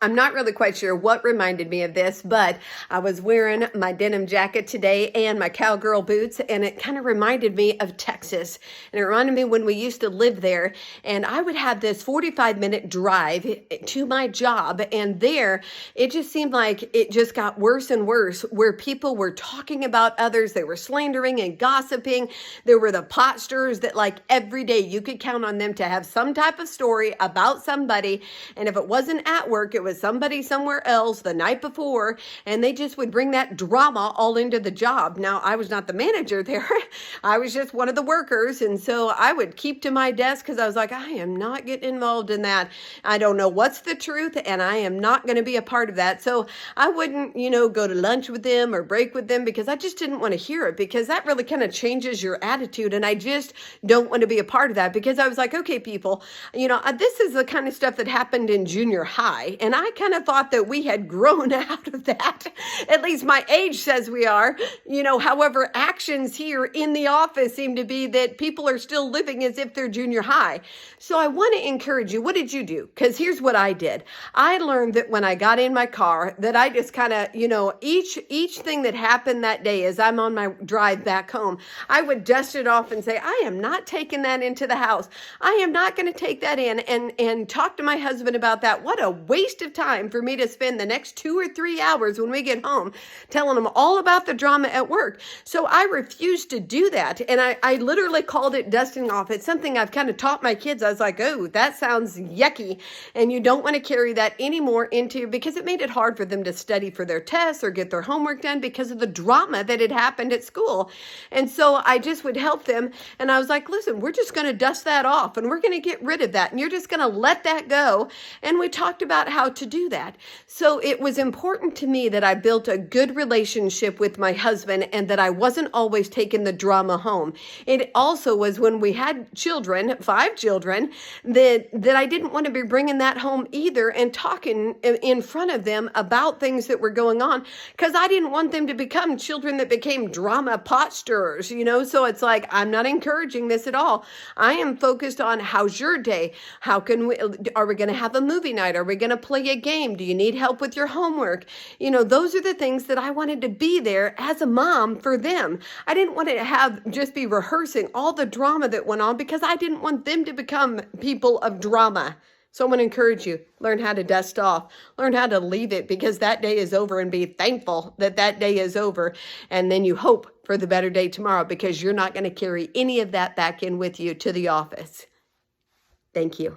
I'm not really quite sure what reminded me of this, but I was wearing my denim jacket today and my cowgirl boots, and it kind of reminded me of Texas. And it reminded me when we used to live there, and I would have this 45-minute drive to my job, and there it just seemed like it just got worse and worse, where people were talking about others, they were slandering and gossiping. There were the pot stirrers that, like, every day you could count on them to have some type of story about somebody, and if it wasn't at work, it was somebody somewhere else the night before, and they just would bring that drama all into the job. Now, I was not the manager there. I was just one of the workers, and so I would keep to my desk because I was like, I am not getting involved in that. I don't know what's the truth, and I am not going to be a part of that. So I wouldn't, go to lunch with them or break with them because I just didn't want to hear it, because that really kind of changes your attitude, and I just don't want to be a part of that, because I was like, okay, people, this is the kind of stuff that happened in junior high, and I kind of thought that we had grown out of that. At least my age says we are. However, actions here in the office seem to be that people are still living as if they're junior high. So I want to encourage you. What did you do? Because here's what I did. I learned that when I got in my car, that I just kind of, each thing that happened that day as I'm on my drive back home, I would dust it off and say, I am not taking that into the house. I am not going to take that in and talk to my husband about that. What a waste of time for me to spend the next 2 or 3 hours when we get home telling them all about the drama at work. So I refused to do that. And I literally called it dusting off. It's something I've kind of taught my kids. I was like, oh, that sounds yucky. And you don't want to carry that anymore into, because it made it hard for them to study for their tests or get their homework done because of the drama that had happened at school. And so I just would help them. And I was like, listen, we're just going to dust that off and we're going to get rid of that. And you're just going to let that go. And we talked about how to do that. So it was important to me that I built a good relationship with my husband and that I wasn't always taking the drama home. It also was when we had children, 5 children, that I didn't want to be bringing that home either and talking in front of them about things that were going on, because I didn't want them to become children that became drama pot stirrers, So it's like, I'm not encouraging this at all. I am focused on, how's your day? Are we going to have a movie night? Are we going to play a game? Do you need help with your homework? Those are the things that I wanted to be there as a mom for them. I didn't want to just be rehearsing all the drama that went on, because I didn't want them to become people of drama. So I'm going to encourage you, learn how to dust off, learn how to leave it, because that day is over, and be thankful that that day is over. And then you hope for the better day tomorrow, because you're not going to carry any of that back in with you to the office. Thank you.